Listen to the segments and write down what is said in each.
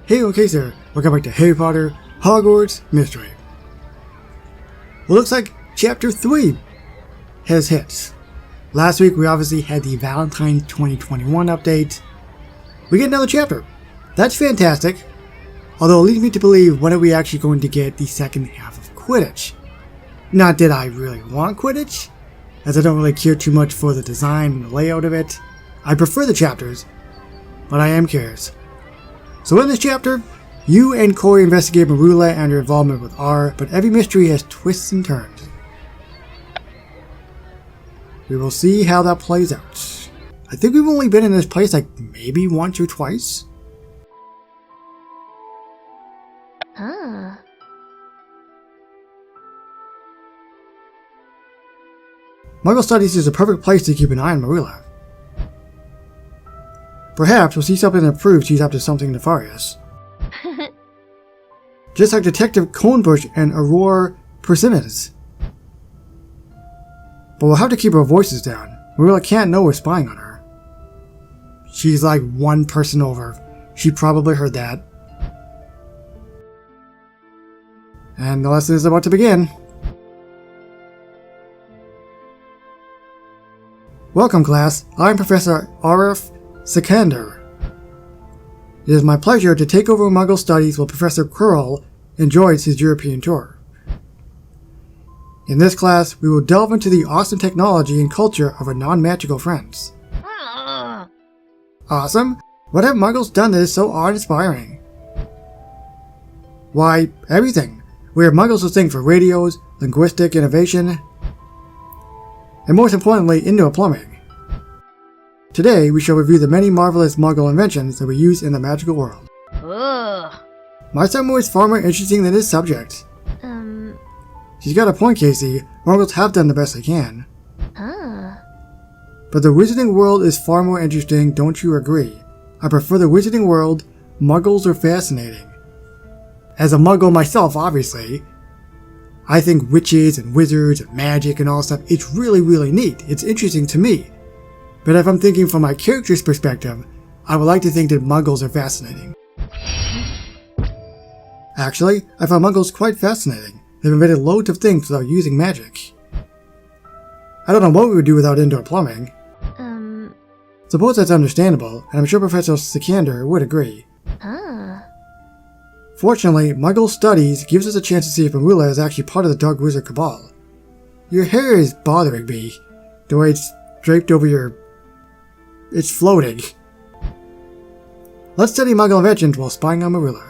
Hey, okay sir, welcome back to Harry Potter Hogwarts Mystery. Well, looks like Chapter 3 has hit. Last week we obviously had the Valentine's 2021 update. We get another chapter. That's fantastic. Although it leads me to believe, when are we actually going to get the second half of Quidditch? Not that I really want Quidditch, as I don't really care too much for the design and the layout of it. I prefer the chapters, but I am curious. So in this chapter, you and Corey investigate Merula and her involvement with R, but every mystery has twists and turns. We will see how that plays out. I think we've only been in this place like maybe once or twice. Muggle Studies is a perfect place to keep an eye on Merula. Perhaps we'll see something that proves she's up to something nefarious. Just like Detective Conebush and Aurora Persimmons. But we'll have to keep our voices down. Merula can't know we're spying on her. She's like one person over. She probably heard that. And the lesson is about to begin. Welcome, class. I'm Professor Arif Sikander. It is my pleasure to take over Muggle Studies while Professor Quirrell enjoys his European tour. In this class, we will delve into the awesome technology and culture of our non-magical friends. Awesome? What have Muggles done that is so awe-inspiring? Why, everything. We have Muggles who think for radios, linguistic innovation, and most importantly, indoor plumbing. Today, we shall review the many marvelous Muggle inventions that we use in the magical world. My summary is far more interesting than this subject. She's got a point, Casey. Muggles have done the best they can. But the Wizarding world is far more interesting, don't you agree? I prefer the Wizarding world. Muggles are fascinating. As a Muggle myself, obviously, I think witches and wizards and magic and all stuff, it's really, really neat. It's interesting to me. But if I'm thinking from my character's perspective, I would like to think that Muggles are fascinating. Actually, I find Muggles quite fascinating. They've invented loads of things without using magic. I don't know what we would do without indoor plumbing. Suppose that's understandable, and I'm sure Professor Sikander would agree. Fortunately, Muggle Studies gives us a chance to see if Merula is actually part of the Dark Wizard Cabal. Your hair is bothering me. The way it's draped over your... It's floating. Let's study Muggle inventions while spying on Merula.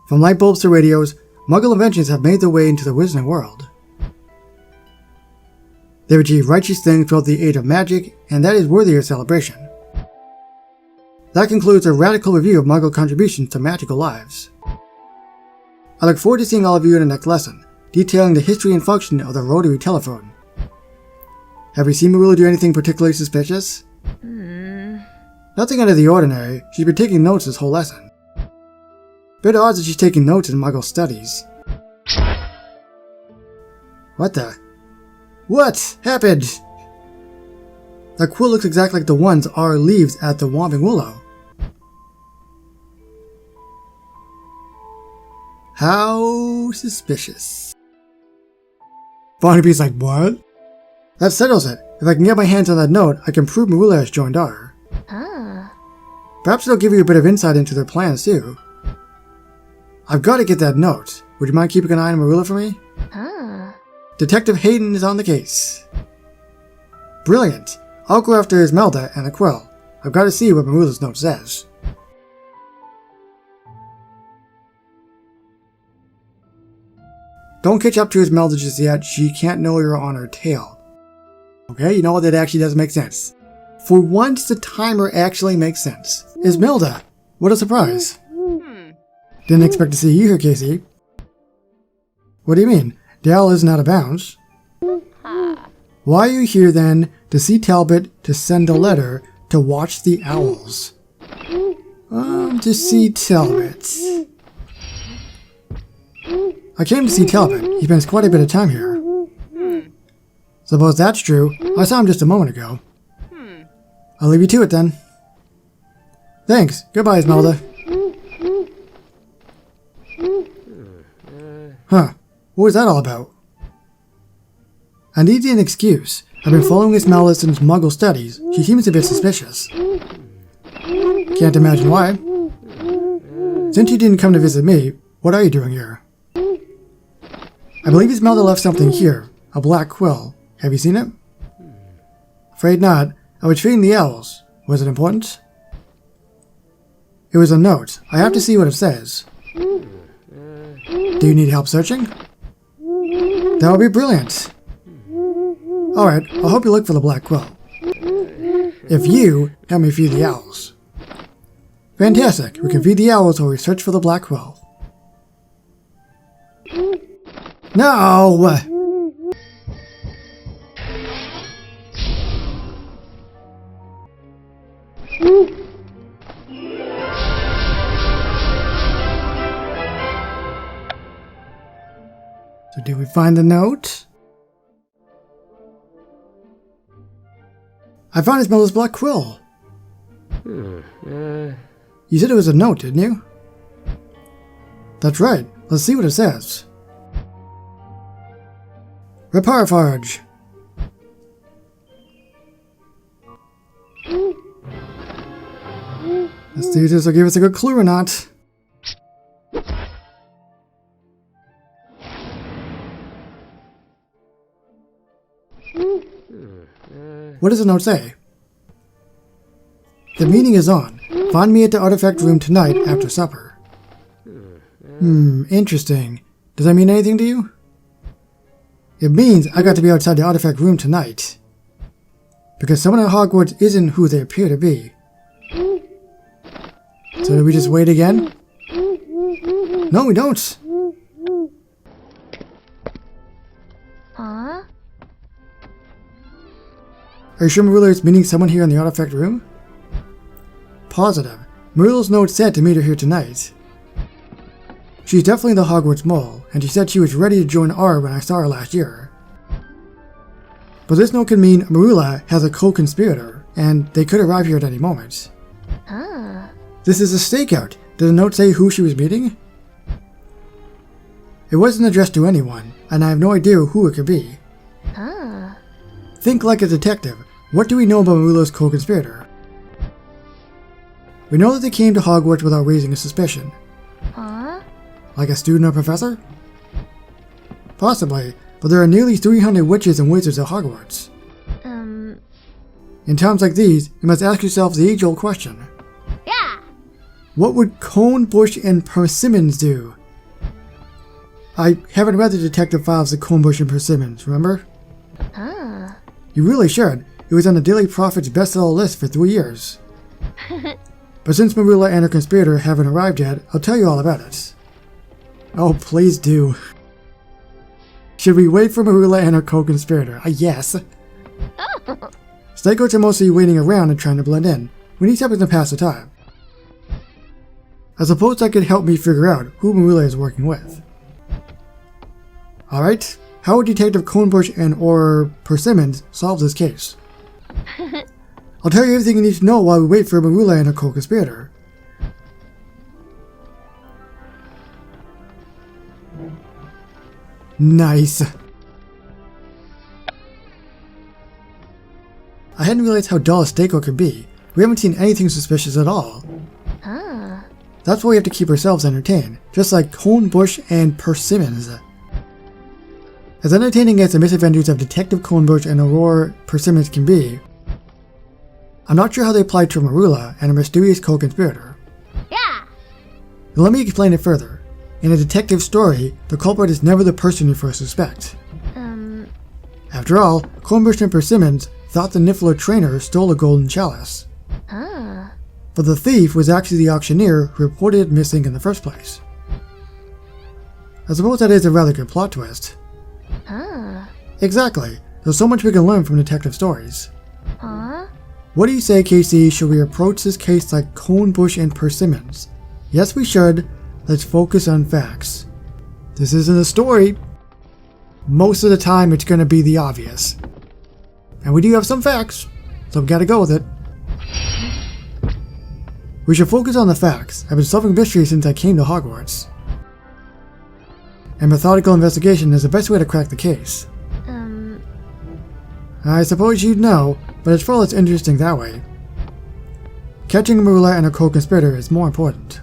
From light bulbs to radios, Muggle inventions have made their way into the Wizarding world. They've achieved righteous things throughout the age of magic, and that is worthy of celebration. That concludes a radical review of Muggle contributions to magical lives. I look forward to seeing all of you in the next lesson, detailing the history and function of the rotary telephone. Have you seen Merula do anything particularly suspicious? Nothing out of the ordinary. She's been taking notes this whole lesson. Bit odds that she's taking notes in Muggle Studies. What the? What happened? That quill looks exactly like the ones R leaves at the Whomping Willow. How suspicious. Barnaby's like, what? That settles it. If I can get my hands on that note, I can prove Merula has joined R. Perhaps it'll give you a bit of insight into their plans too. I've got to get that note. Would you mind keeping an eye on Merula for me? Detective Hayden is on the case. Brilliant. I'll go after Esmelda and the quill. I've got to see what Merula's note says. Don't catch up to Esmelda just yet. She can't know you're on her tail. Okay, you know what? That actually does make sense. For once, the timer actually makes sense. Esmelda! What a surprise. Didn't expect to see you here, Casey. What do you mean? Dale isn't out of bounds. Why are you here then? To see Talbot, to send a letter, to watch the owls. To see Talbot. I came to see Talbot. He spends quite a bit of time here. Suppose that's true. I saw him just a moment ago. I'll leave you to it then. Thanks. Goodbye, Esmeralda. Huh. What was that all about? I need an excuse. I've been following Esmeralda since Muggle studies. She seems a bit suspicious. Can't imagine why. Since you didn't come to visit me, what are you doing here? I believe Esmeralda left something here. A black quill. Have you seen it? Afraid not. I was feeding the owls. Was it important? It was a note. I have to see what it says. Do you need help searching? That would be brilliant. Alright, I'll help you look for the black quill. If you help me feed the owls. Fantastic. We can feed the owls while we search for the black quill. No! So did we find the note? I found Esmeralda's black quill. You said it was a note, didn't you? That's right. Let's see what it says. Reparfarge. Let's see if this will give us a good clue or not. What does the note say? The meeting is on. Find me at the artifact room tonight after supper. Interesting. Does that mean anything to you? It means I got to be outside the artifact room tonight. Because someone at Hogwarts isn't who they appear to be. So do we just wait again? No, we don't. Huh? Are you sure Merula is meeting someone here in the artifact room? Positive. Merula's note said to meet her here tonight. She's definitely the Hogwarts mole, and she said she was ready to join R when I saw her last year. But this note could mean Merula has a co-conspirator, and they could arrive here at any moment. This is a stakeout. Did the note say who she was meeting? It wasn't addressed to anyone, and I have no idea who it could be. Think like a detective. What do we know about Merula's co-conspirator? We know that they came to Hogwarts without raising a suspicion. Like a student or professor? Possibly, but there are nearly 300 witches and wizards at Hogwarts. In times like these, you must ask yourself the age-old question. Yeah! What would Cone, Bush, and Persimmons do? I haven't read the detective files of Cone, Bush, and Persimmons, remember? You really should. It was on the Daily Prophet's bestseller list for 3 years. But since Merula and her conspirator haven't arrived yet, I'll tell you all about it. Oh, please do. Should we wait for Merula and her co-conspirator? Yes. Stakeouts are mostly waiting around and trying to blend in. We need something to pass the time. I suppose that could help me figure out who Merula is working with. Alright, how would Detective Conebush and or Persimmons solve this case? I'll tell you everything you need to know while we wait for Merula and her co-conspirator. Nice. I hadn't realized how dull a Stakeout could be. We haven't seen anything suspicious at all. That's why we have to keep ourselves entertained, just like Conebush and Persimmons. As entertaining as the misadventures of Detective Conebush and Aurora Persimmons can be, I'm not sure how they apply to Merula and her mysterious co-conspirator. Yeah! Now let me explain it further. In a detective story, the culprit is never the person you first suspect. After all, Conebush and Persimmons thought the Niffler trainer stole a golden chalice. But the thief was actually the auctioneer who reported it missing in the first place. I suppose that is a rather good plot twist. Exactly. There's so much we can learn from detective stories. What do you say, KC? Should we approach this case like Conebush and Persimmons? Yes, we should. Let's focus on facts. This isn't a story. Most of the time, it's going to be the obvious. And we do have some facts, so we gotta go with it. We should focus on the facts. I've been solving mysteries since I came to Hogwarts. And methodical investigation is the best way to crack the case. I suppose you'd know, but it's far less interesting that way. Catching Merula and her co-conspirator is more important.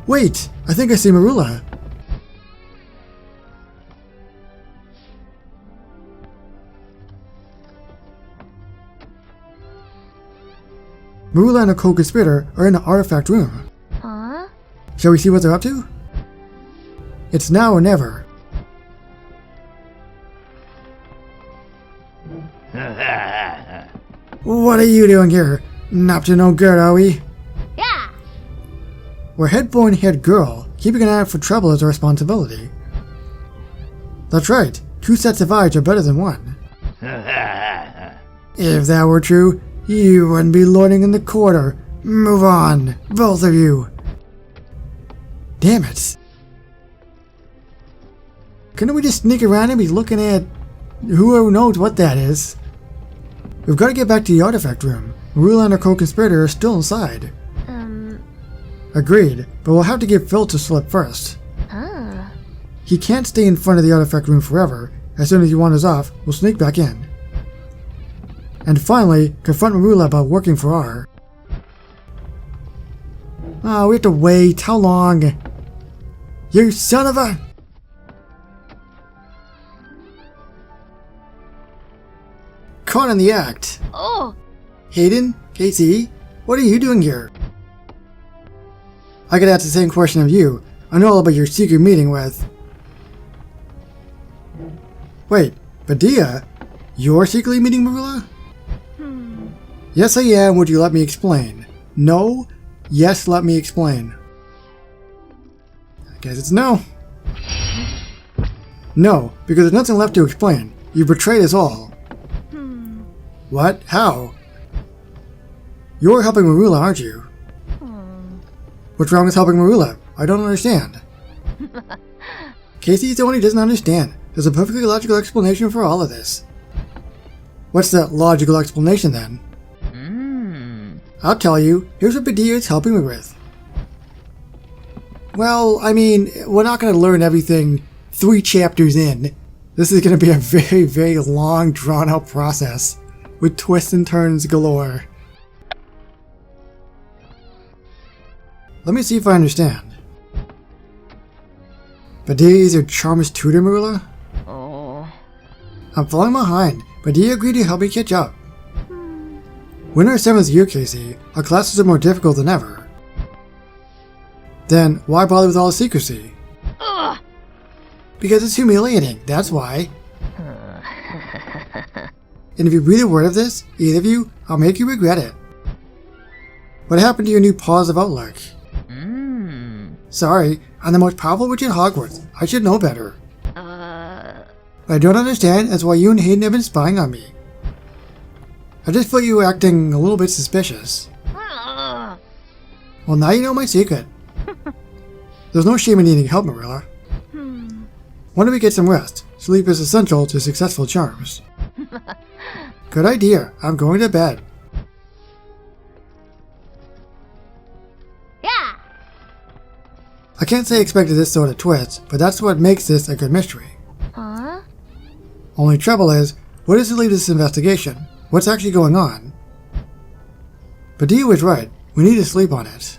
Wait! I think I see Merula! Merula and her co-conspirator are in the artifact room. Huh? Shall we see what they're up to? It's now or never. What are you doing here? Not up to no good, are we? Yeah! We're head-boy and head girl. Keeping an eye out for trouble is our responsibility. That's right. 2 sets of eyes are better than 1. If that were true, you wouldn't be lording in the quarter. Move on, both of you. Damn it. Couldn't we just sneak around and be looking at who knows what that is? We've got to get back to the artifact room. Merula and her co-conspirator are still inside. Agreed, but we'll have to give Phil to slip first. He can't stay in front of the artifact room forever. As soon as he wanders off, we'll sneak back in. And finally, confront Merula about working for R. Oh, we have to wait. How long? You son of a... Caught in the act. Oh! Hayden? Casey? What are you doing here? I could ask the same question of you. I know all about your secret meeting with... Wait, Badia? You're secretly meeting Merula? Yes, I am. Would you let me explain? No? Yes, let me explain. I guess it's no. No, because there's nothing left to explain. You betrayed us all. What? How? You're helping Merula, aren't you? What's wrong with helping Merula? I don't understand. Casey's the one who doesn't understand. There's a perfectly logical explanation for all of this. What's that logical explanation then? I'll tell you. Here's what Badia is helping me with. Well, I mean, we're not going to learn everything 3 chapters in. This is going to be a very, very long, drawn-out process with twists and turns galore. Let me see if I understand. Badia is your charm's tutor, Merula? Oh. I'm falling behind. Badia agreed to help me catch up. We're in our 7th year, Casey. Our classes are more difficult than ever. Then, why bother with all the secrecy? Ugh. Because it's humiliating, that's why. And if you breathe a word of this, either of you, I'll make you regret it. What happened to your new positive outlook? Sorry, I'm the most powerful witch in Hogwarts. I should know better. What I don't understand is why you and Hayden have been spying on me. I just felt you were acting a little bit suspicious. Well, now you know my secret. There's no shame in needing help, Merula. Why don't we get some rest? Sleep is essential to successful charms. Good idea. I'm going to bed. Yeah! I can't say I expected this sort of twist, but that's what makes this a good mystery. Huh? Only trouble is, where does it lead this investigation? What's actually going on? Badia was right. We need to sleep on it.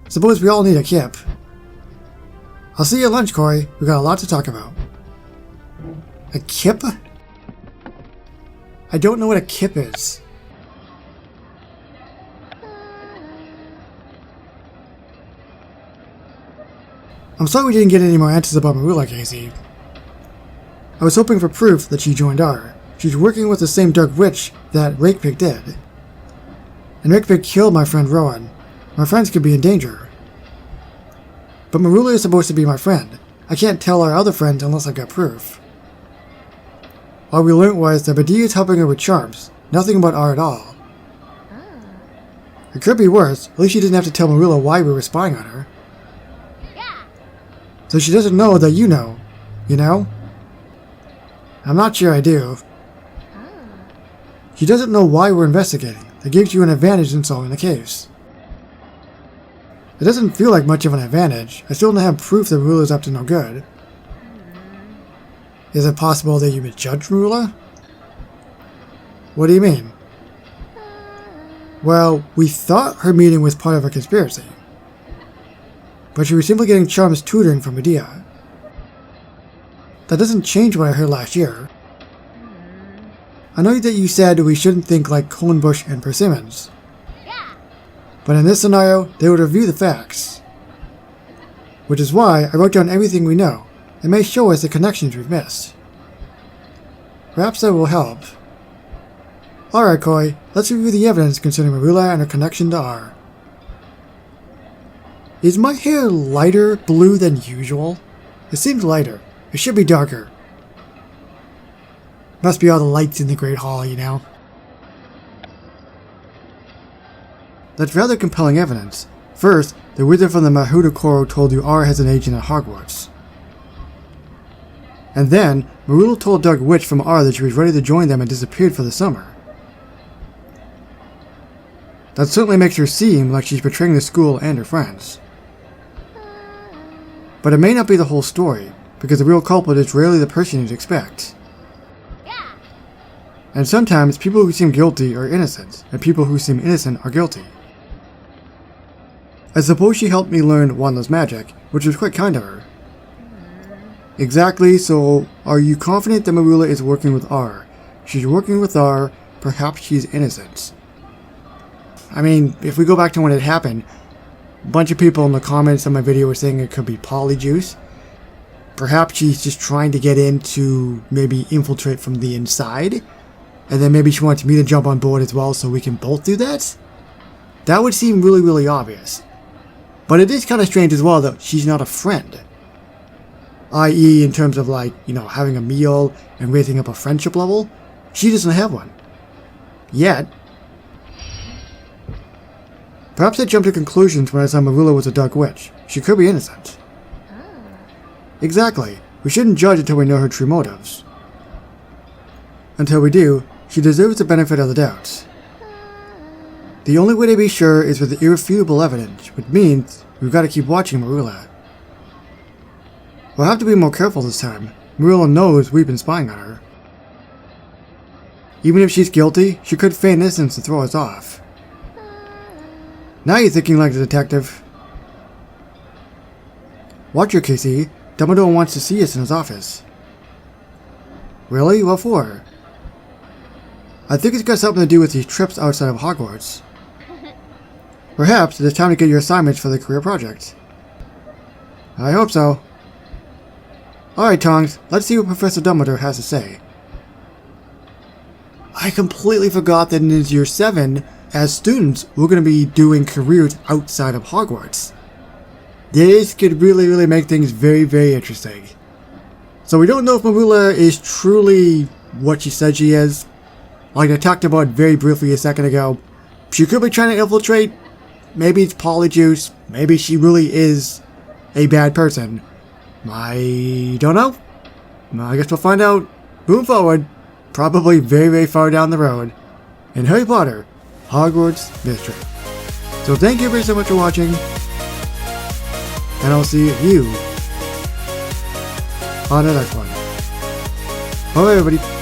Suppose we all need a kip. I'll see you at lunch, Corey. We got a lot to talk about. A kip? I don't know what a kip is. I'm sorry we didn't get any more answers about Merula, Casey. I was hoping for proof that she joined R. She's working with the same dark witch that Rakepig did. And Rakepig killed my friend Rowan. My friends could be in danger. But Merula is supposed to be my friend. I can't tell our other friends unless I got proof. All we learned was that Badia is helping her with charms. Nothing about R at all. It could be worse. At least she didn't have to tell Merula why we were spying on her. So she doesn't know that you know. You know? I'm not sure I do. She doesn't know why we're investigating. That gives you an advantage in solving the case. It doesn't feel like much of an advantage. I still don't have proof that Merula's up to no good. Is it possible that you would judge Merula? What do you mean? Well, we thought her meeting was part of a conspiracy. But she was simply getting Charm's tutoring from Medea. That doesn't change what I heard last year. I know that you said we shouldn't think like Conebush and Persimmons. But in this scenario, they would review the facts. Which is why I wrote down everything we know. It may show us the connections we've missed. Perhaps that will help. Alright, Koi, let's review the evidence concerning Merula and her connection to R. Is my hair lighter blue than usual? It seems lighter. It should be darker. Must be all the lights in the Great Hall, you know. That's rather compelling evidence. First, the wizard from the Mahuta Koro told you R has an agent at Hogwarts. And then, Merula told Dark Witch from R that she was ready to join them and disappeared for the summer. That certainly makes her seem like she's betraying the school and her friends. But it may not be the whole story, because the real culprit is rarely the person you'd expect. And sometimes people who seem guilty are innocent, and people who seem innocent are guilty. I suppose she helped me learn Wanda's magic, which was quite kind of her. Exactly, so are you confident that Merula is working with R? She's working with R, perhaps she's innocent. I mean, if we go back to when it happened, a bunch of people in the comments on my video were saying it could be polyjuice. Perhaps she's just trying to get in to maybe infiltrate from the inside, and then maybe she wants me to jump on board as well so we can both do that? That would seem really, really obvious. But it is kind of strange as well that she's not a friend. I.e. in terms of like, you know, having a meal and raising up a friendship level. She doesn't have one. Yet. Perhaps I jumped to conclusions when I saw Merula was a dark witch. She could be innocent. Exactly. We shouldn't judge until we know her true motives. Until we do, she deserves the benefit of the doubt. The only way to be sure is with the irrefutable evidence, which means we've got to keep watching Merula. We'll have to be more careful this time. Merula knows we've been spying on her. Even if she's guilty, she could feign innocence to throw us off. Now you're thinking like a detective. Watch your Casey. Dumbledore wants to see us in his office. Really? What for? I think it's got something to do with these trips outside of Hogwarts. Perhaps it's time to get your assignments for the career project. I hope so. Alright, Tongs, let's see what Professor Dumbledore has to say. I completely forgot that in year 7, as students, we're going to be doing careers outside of Hogwarts. This could really make things very, very interesting. So we don't know if Merula is truly what she said she is. Like I talked about very briefly a second ago. She could be trying to infiltrate. Maybe it's polyjuice. Maybe she really is a bad person. I don't know. I guess we'll find out moving forward. Probably very far down the road. In Harry Potter, Hogwarts Mystery. So thank you very so much for watching. And I'll see you on the next one. Bye everybody.